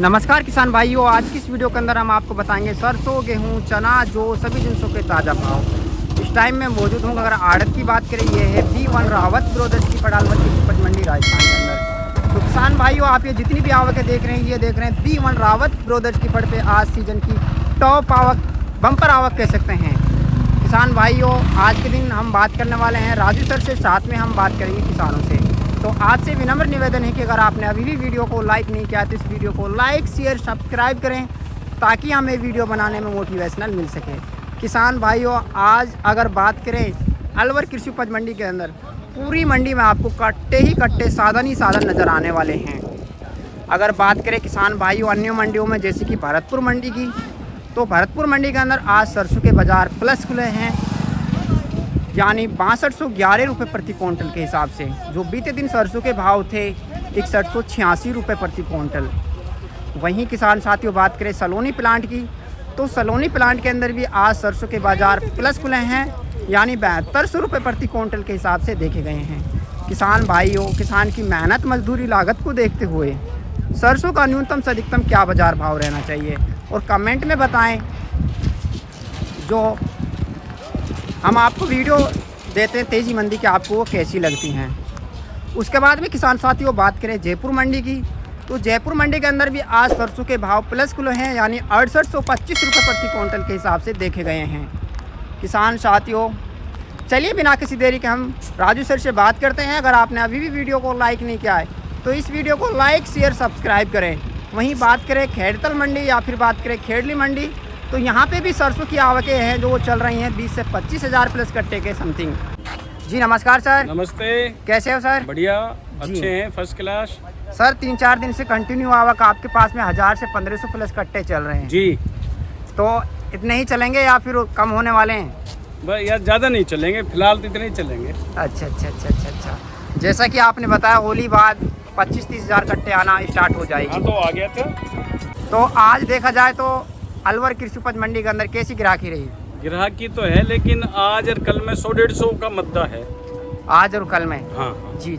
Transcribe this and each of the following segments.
नमस्कार किसान भाइयों, आज की इस वीडियो के अंदर हम आपको बताएंगे सरसों, गेहूं, चना, जो सभी जिनसों के ताज़ा भाव। इस टाइम में मौजूद हूँ। अगर आड़त की बात करें, ये है B1 रावत ब्रोदर्स की पड़ालवद की उपज मंडी राजस्थान के अंदर। तो किसान भाइयों, आप ये जितनी भी आवकें देख रहे हैं, ये देख रहे हैं B1 रावत ब्रोदर्स की पड़ पे आज सीजन की टॉप आवक, बम्पर आवक कह सकते हैं। किसान भाइयों, आज के दिन हम बात करने वाले हैं राजू सर से, साथ में हम बात करेंगे किसानों से। तो आज से विनम्र निवेदन है कि अगर आपने अभी भी वीडियो को लाइक नहीं किया तो इस वीडियो को लाइक, शेयर, सब्सक्राइब करें ताकि हमें वीडियो बनाने में मोटिवेशनल मिल सके। किसान भाइयों, आज अगर बात करें अलवर कृषि उपज मंडी के अंदर, पूरी मंडी में आपको कट्टे ही कट्टे, साधन ही साधन नज़र आने वाले हैं। अगर बात करें किसान भाइयों अन्य मंडियों में, जैसे कि भरतपुर मंडी की, तो भरतपुर मंडी के अंदर आज सरसों के बाज़ार प्लस खुले हैं, यानी 6211 रुपये प्रति क्विंटल के हिसाब से। जो बीते दिन सरसों के भाव थे 6186 रुपये प्रति क्विंटल। वहीं किसान साथियों बात करें सलोनी प्लांट की, तो सलोनी प्लांट के अंदर भी आज सरसों के बाज़ार प्लस खुले हैं, यानी 7200 रुपये प्रति क्विंटल के हिसाब से देखे गए हैं। किसान भाइयों, किसान की मेहनत मजदूरी लागत को देखते हुए सरसों का न्यूनतम से अधिकतम क्या बाज़ार भाव रहना चाहिए, और कमेंट में बताएं। जो हम आपको वीडियो देते हैं तेज़ी मंदी की, आपको वो कैसी लगती हैं। उसके बाद में किसान साथियों बात करें जयपुर मंडी की, तो जयपुर मंडी के अंदर भी आज सरसों के भाव प्लस खुले हैं, यानी 6825 रुपये प्रति क्विंटल के हिसाब से देखे गए हैं। किसान साथियों, चलिए बिना किसी देरी के हम राजू सर से बात करते हैं। अगर आपने अभी भी वीडियो को लाइक नहीं किया है तो इस वीडियो को लाइक, शेयर, सब्सक्राइब करें। वहीं बात करें खेड़तल मंडी या फिर बात करें खेड़ली मंडी, तो यहाँ पे भी सरसों की आवकें हैं जो चल रही हैं 20 से 25 हज़ार प्लस कट्टे के समथिंग। जी नमस्कार सर। नमस्ते। कैसे हो सर? बढ़िया, अच्छे हैं, फर्स्ट क्लास। सर 3-4 दिन से कंटिन्यू आवक आपके पास में 1000 से 1500 प्लस कट्टे चल रहे हैं जी। तो इतने ही चलेंगे या फिर कम होने वाले हैं? बस यार ज़्यादा नहीं चलेंगे, फिलहाल तो इतने ही चलेंगे। अच्छा। जैसा कि आपने बताया, होली बाद 25-30 हज़ार कट्टे आना स्टार्ट हो जाएगी। हाँ, तो आ गया था। तो आज देखा जाए तो अलवर कृषि उपज मंडी के अंदर कैसी ग्राहकी रही? ग्राहकी तो है, लेकिन आज और कल में 100-150 का मुद्दा है। आज और कल में? हाँ। जी।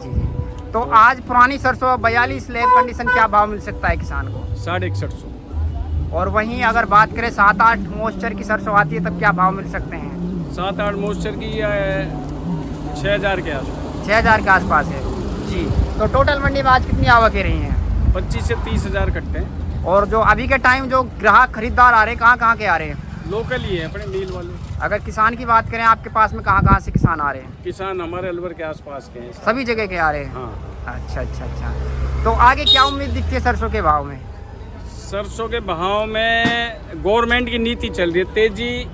तो आज पुरानी सरसों 42 लैब कंडीशन क्या भाव मिल सकता है किसान को? 6150। और वहीं अगर बात करें 7-8 मॉइस्चर की सरसों आती है, तब क्या भाव मिल सकते हैं? 7-8 मॉइस्चर की 6000 के आसपास। 6000 के आसपास है जी। तो टोटल मंडी में आज कितनी आवकें रही हैं? 25 से 30 हज़ार कट्टे। और जो अभी के टाइम जो ग्राहक खरीदार आ रहे हैं, कहाँ के आ रहे हैं? लोकल ही है, अपने मील वाले। अगर किसान की बात करें, आपके पास में कहाँ से किसान आ रहे हैं? किसान हमारे अलवर के आसपास के हैं, सभी जगह के आ रहे हैं? हाँ। अच्छा। तो आगे क्या उम्मीद दिखती है सरसों के भाव में? सरसों के भाव में गवर्नमेंट की नीति चल रही है, तेजी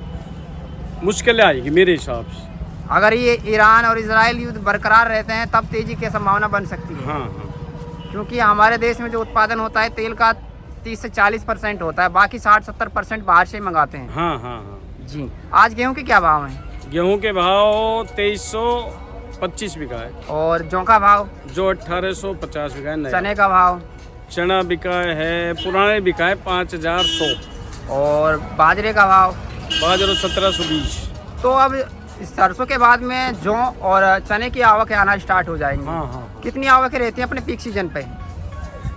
मुश्किल आएगी मेरे हिसाब से। अगर ये ईरान और इजराइल युद्ध बरकरार रहते हैं तब तेजी की संभावना बन सकती है। हाँ। क्योंकि हमारे देश में जो उत्पादन होता है तेल का 30 से 40% होता है, बाकी 60-70% बाहर से ही मंगाते हैं। हाँ। जी। आज गेहूं के क्या भाव हैं? गेहूं के भाव 2325 बिका है। और जौ का भाव? जो 1850 बिका है। चने का भाव? चना बिका है, पुराने बिका है 5100। और बाजरे का भाव? बाजरा 1720। तो अब इस सरसों के बाद में जौ और चने की आवकें आना स्टार्ट हो जाएंगी। हाँ। कितनी आवकें रहती हैं अपने पीक सीजन पे?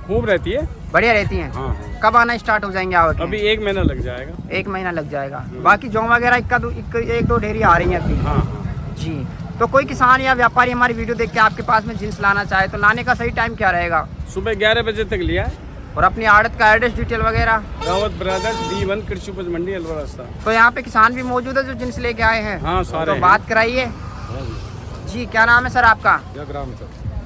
खूब रहती है, बढ़िया रहती हैं। हाँ। कब आना स्टार्ट हो जाएंगे आवकें? अभी 1 महीना लग जाएगा। 1 महीना लग जाएगा। बाकी जौ वगैरह एक दो ढेरी आ रही हैं अभी। हाँ। जी। तो कोई किसान या व्यापारी हमारी वीडियो देख के आपके पास में जींस लाना चाहे तो लाने का सही टाइम क्या रहेगा? सुबह 11 बजे तक लिया है। और अपनी आड़त का एड्रेस डिटेल वगैरह? रावत ब्रदर्स B1 कृषि उपज मंडी अलवर रास्ता। तो यहाँ पे किसान भी मौजूद है जो जींस लेके आए हैं? हाँ, सारे तो बात कराइए जी। क्या नाम है सर आपका?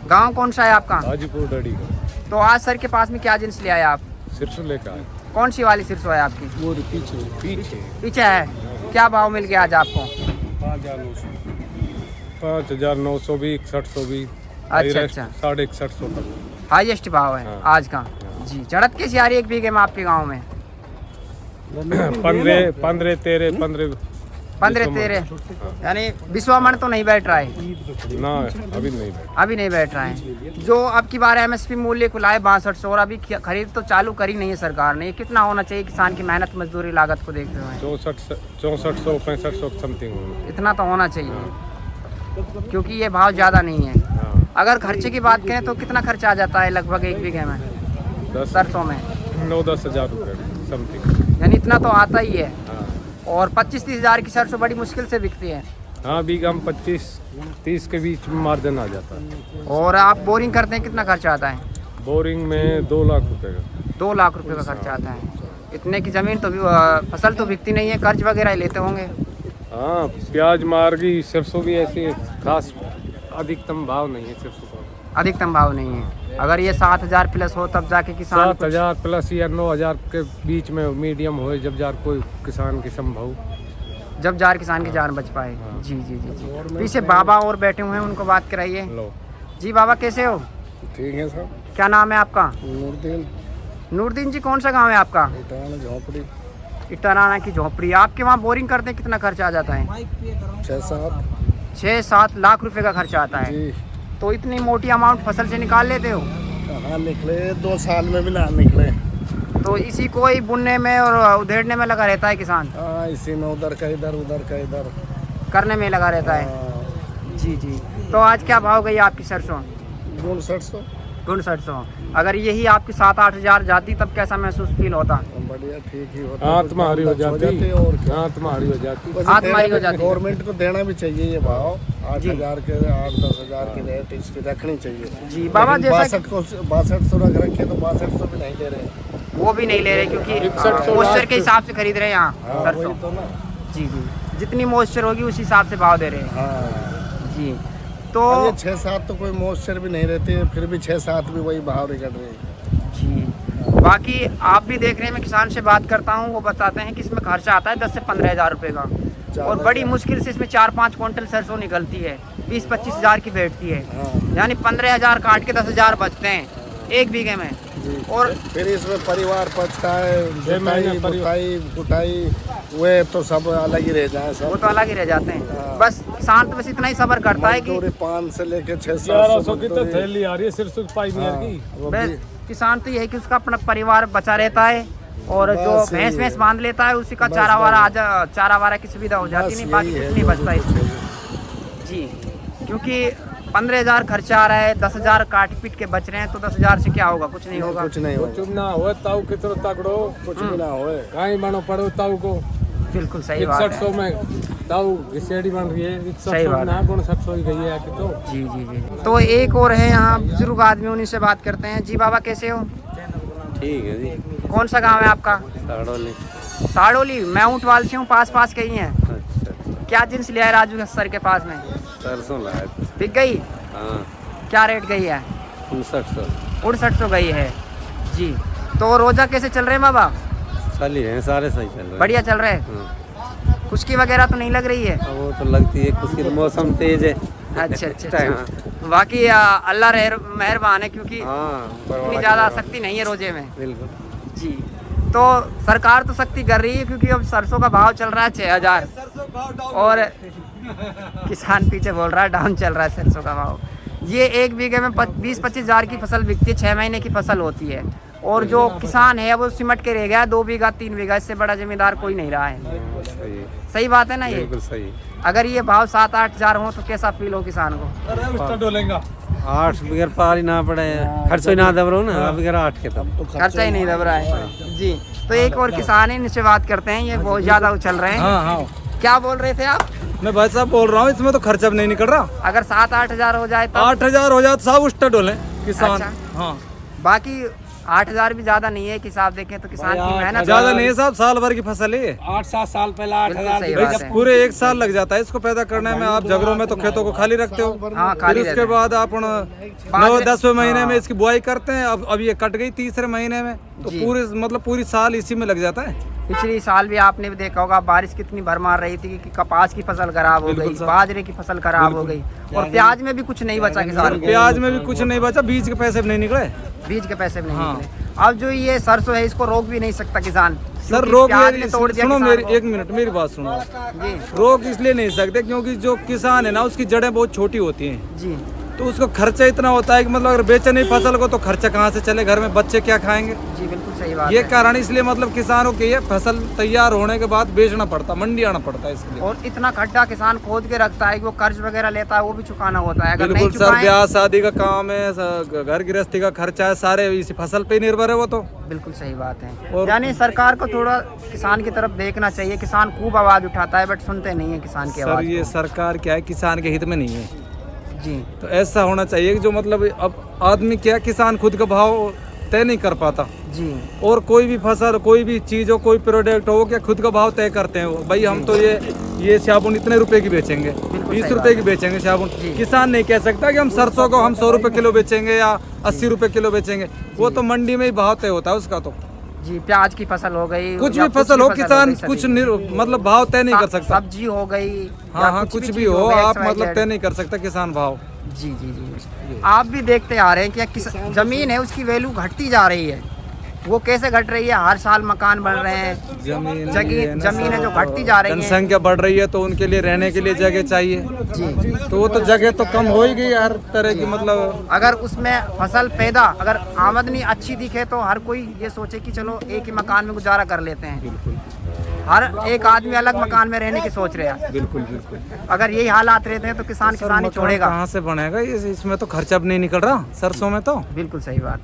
गाँव कौन सा है आपका? हाजीपुर डडी का। तो आज सर के पास में क्या जींस ले आए आप? सिरसों लेकर आए। कौन सी वाली सिरसों है आपकी? वो पीछे पीछे है। क्या भाव मिल गया आज आपको? 5900 भी, 6100 भी। अच्छा। 6150 तक हाईएस्ट भाव है। हाँ। आज का जी। चढ़त कैसी आ रही है 1 बीघे में आपके गाँव में? 15-13 यानी 20वां मन तो नहीं बैठ रहा है ना, अभी नहीं बैठ रहा है। जो अब की बार MSP मूल्य को लाए 6200, और अभी खरीद तो चालू करी नहीं है सरकार ने। कितना होना चाहिए किसान की मेहनत मजदूरी लागत को देखते हुए? 6400 6500 समथिंग इतना तो होना चाहिए, क्योंकि ये भाव ज़्यादा नहीं है। अगर खर्चे की बात करें तो कितना खर्चा आ जाता है लगभग 1 बीघे में सरसों में? 9-10 हज़ार रुपये समथिंग। यानी इतना तो आता ही है। हाँ और 25-30 हज़ार की सरसों बड़ी मुश्किल से बिकती है। हाँ, बीघा में 25-30 के बीच में मार्जिन आ जाता है। और आप बोरिंग करते हैं, कितना खर्चा आता है? बोरिंग में 2 लाख रुपए का। 2 लाख रुपए का खर्चा आता है। इतने की ज़मीन तो फसल तो बिकती नहीं है, कर्ज वगैरह ही लेते होंगे। हाँ, प्याज मार्गी सरसों भी ऐसी खास अधिकतम भाव नहीं है सरसों का। अधिकतम भाव नहीं है। अगर ये 7,000 प्लस हो तब जाके किसान 7,000 प्लस या 9,000 के बीच में मीडियम हो, जब जार कोई किसान की संभव, जब जार किसान की जान बच पाए। जी जी जी जी। पीछे बाबा और बैठे हुए हैं, उनको बात कराइए। लो जी बाबा, कैसे हो? ठीक है सर। क्या नाम है आपका? नूरदीन। नूरदीन जी, कौन सा गांव है आपका? झोपड़ी। इटाराना की झोपड़ी। आपके वहाँ बोरिंग करते हैं, कितना खर्चा आ जाता है? 6-7 लाख रुपए का खर्चा आता है। तो इतनी मोटी अमाउंट फसल से निकाल लेते हो? कहाँ निकले, 2 साल में भी ना निकले। तो इसी को ही बुनने में और उधेड़ने में लगा रहता है किसान? हाँ, इसी में उधर का इधर, उधर का इधर करने में लगा रहता है। जी जी। तो आज क्या भाव गई आपकी सरसों? 5900। अगर यही आपकी 7-8 हज़ार जाती तब कैसा महसूस फील होता? बढ़िया, ठीक ही होता। आत्महारी हो जाती और आत्महारी हो जाती। आत्महारी हो जाती। गवर्नमेंट को देना भी चाहिए ये भाव। 8,000 के 8-10 हज़ार की रेट इसकी रखनी चाहिए। जी बाबा, जैसा 6200 रख रखे तो 6200 भी नहीं दे रहे। वो भी नहीं ले रहे क्योंकि 6100 मॉइस्चर के हिसाब से खरीद रहे हैं यहाँ हाँ, सरसों। वही तो ना। जी जी, जितनी मॉइस्चर होगी उस हिसाब से भाव दे रहे हैं। हाँ, जी। तो और ये 6-7 तो कोई मॉइस्चर भी नहीं रहती है, फिर भी 6-7 भी वही भाव निकल रहे हैं। जी, बाकी आप भी देख रहे हैं, मैं किसान से बात करता हूँ, वो बताते हैं कि इसमें खर्चा आता है 10 से 15 हज़ार रुपये का। और बड़ी मुश्किल से इसमें 4-5 क्विंटल सरसों निकलती है, 20-25 हज़ार की बैठती है। हाँ। यानी 15 हज़ार काट के 10 हज़ार बचते हैं 1 बीघे में। और फिर इसमें परिवार पछता है, जुताई कुटाई वे तो सब अलग ही रह जाए। वो तो अलग ही रह जाते हैं। बस किसान तो बस इतना ही सब्र करता है कि 5 से लेके 1100 की तो थैली आ रही है सरसों की पाइनियर की। बस किसान तो यही कि उसका अपना परिवार बचा रहता है और जो भैंस बांध लेता है उसी का चारा वारा की सुविधा हो जाती, नहीं बाकी कुछ नहीं बचता इसमें। जी, क्योंकि 15 हज़ार खर्चा आ रहा है, 10 हज़ार काट पीट के बच रहे हैं, तो 10 हज़ार से क्या होगा? कुछ नहीं होगा। कुछ नहीं होगा। कुछ ना हो ताऊ कितनो तगड़ो, कुछ भी ना होए। कहीं बनो पड़ो ताऊ को। बिल्कुल सही बात है। 6100 में ताऊ घिसेड़ी बन रही है। सही बात है। 5900 ही गई है कि तो। जी जी जी। तो एक और है यहाँ बुजुर्ग आदमी, उन्हीं से बात करते हैं। जी बाबा, कैसे हो? ठीक है जी। कौन सा गांव है आपका? साड़ोली। साड़ोली। मैं ऊँटवाल से हूँ, पास कहीं है। अच्छा, क्या जिन्स लिया है राजू सर के पास में? सरसों लाया था। बिक गई? हाँ, क्या रेट गई है? 5900। 6800 गई है। जी। तो रोजा कैसे चल रहे हैं बाबा? चल ही रहे हैं, सारे सही चल रहे हैं। बढ़िया चल रहे हैं। हाँ। खुशकी वगैरह तो नहीं लग रही है? अब वो तो लगती है, कुछ मौसम तेज है। अच्छा अच्छा हाँ। अच्छा। बाकी अल्लाह मेहरबान है, क्योंकि हाँ, इतनी ज़्यादा सख्ती नहीं है रोजे में। बिल्कुल। जी। तो सरकार तो सख्ती कर रही है, क्योंकि अब सरसों का भाव चल रहा है 6,000 और किसान पीछे बोल रहा है डाउन चल रहा है सरसों का भाव। ये 1 बीघे में 20-25 हज़ार की फसल बिकती है, 6 महीने की फसल होती है। और जो किसान है वो सिमट के रह गया 2 बीघा 3 बीघा, इससे बड़ा जमींदार कोई नहीं रहा है। सही, सही बात है ना ये? बिल्कुल सही। अगर ये भाव 7-8 हज़ार हो तो कैसा फील हो किसान को? डोलेगा 8 बगैर पार ही ना पड़े, खर्चो ही ना दब रहा हूँ ना, बगैर 8 के तब खर्चा ही नहीं दब रहा है। जी। तो एक और किसान है, इनसे बात करते हैं। ये बहुत ज़्यादा उछल रहे हैं। हाँ, क्या बोल रहे थे आप? मैं भाई साहब बोल रहा हूँ, इसमें तो खर्चा भी नहीं निकल रहा। अगर 7-8 हज़ार हो जाए तो? 8,000 हो जाए तो सब उष्टा डोले किसान। अच्छा। हाँ, बाकी 8 हज़ार भी ज़्यादा नहीं है, कि हिसाब देखें तो किसान की मेहनत ज्यादा नहीं है साहब, साल भर की फसल है। 8-7 साल पहले 8,000 सही भाई बात जब है। पूरे 1 साल लग जाता है इसको पैदा करने में। आप जगरों में तो खेतों को खाली रखते हो, हाँ, फिर खाली उसके रहते हैं। बाद आप 9-10वें महीने में इसकी बुआई करते हैं। अब ये कट गई 3रे महीने में, तो जी। पूरी साल इसी में लग जाता है। पिछली साल भी आपने भी देखा होगा, बारिश कितनी भरमार रही थी कि कपास की फसल खराब हो गई, बिल्कुल सर। बाजरे की फसल खराब हो गई, और प्याज में भी कुछ नहीं बचा किसान को। प्याज में भी कुछ नहीं बचा, बीज के पैसे भी नहीं निकले। बीज के पैसे भी नहीं हाँ। निकले। अब जो ये सरसों है, इसको रोक भी नहीं सकता किसान। सर क्योंकि रोग प्याज ने तोड़ दिया सुनो किसान मेरी को। 1 मिनट मेरी बात सुनो। जी रोग इसलिए नहीं सकते क्योंकि जो किसान है ना उसकी जड़ें बहुत छोटी होती हैं। जी। तो उसको खर्चा इतना होता है कि मतलब अगर बेचे नहीं फसल को तो खर्चा कहाँ से चले, घर में बच्चे क्या खाएंगे। जी बिल्कुल सही बात ये है। कारण इसलिए मतलब किसानों की ये फसल तैयार होने के बाद बेचना पड़ता, मंडी आना पड़ता है इसके लिए। और इतना खड्डा किसान खोद के रखता है कि वो कर्ज वगैरह लेता है वो भी चुकाना होता है। अगर नहीं बिल्कुल सर, चुकाएं ब्याह शादी का काम है, घर गृहस्थी का खर्चा है, सारे इसी फसल पे ही निर्भर है वो तो। बिल्कुल सही बात है। और- यानी सरकार को थोड़ा किसान की तरफ देखना चाहिए। किसान खूब आवाज उठाता है बट सुनते नहीं है किसान की सर आवाज ये को। सरकार क्या है, किसान के हित में नहीं है। जी तो ऐसा होना चाहिए कि जो मतलब अब आदमी क्या, किसान खुद का भाव तय नहीं कर पाता, जी और कोई भी फसल, कोई भी चीज हो, कोई प्रोडक्ट हो, क्या खुद का भाव तय करते हैं वो। भाई हम तो ये साबुन इतने रुपए की बेचेंगे, 20 सही रुपए की बेचेंगे साबुन। जी। किसान नहीं कह सकता कि हम सरसों को हम 100 रुपए किलो बेचेंगे या 80 रुपए किलो बेचेंगे। वो तो मंडी में ही भाव तय होता है उसका। तो जी प्याज की फसल हो गई कुछ या भी फसल हो, किसान गई, कुछ सभी। मतलब भाव तय नहीं कर सकता। सब्जी हो गई हाँ या हाँ, कुछ भी चीज़ हो, गई, आप XYZ। मतलब तय नहीं कर सकता किसान भाव। जी जी जी आप भी देखते आ रहे हैं कि जमीन है उसकी वैल्यू घटती जा रही है। वो कैसे घट रही है? हर साल मकान बन रहे हैं, जमीन है जो घटती जा रही है। जनसंख्या बढ़ रही है तो उनके लिए रहने के लिए जगह चाहिए। जी तो वो तो जगह तो कम हो ही गई हर तरह की। मतलब अगर उसमें फसल पैदा, अगर आमदनी अच्छी दिखे तो हर कोई ये सोचे कि चलो एक ही मकान में गुजारा कर लेते हैं। बिल्कुल हर एक आदमी अलग मकान में रहने की सोच रहा है। बिल्कुल बिल्कुल। अगर यही हालात रहते हैं तो किसान सर, किसान ही मकान छोड़ेगा। कहाँ से बनेगा? इसमें तो खर्चा भी नहीं निकल रहा सरसों में तो। बिल्कुल सही बात।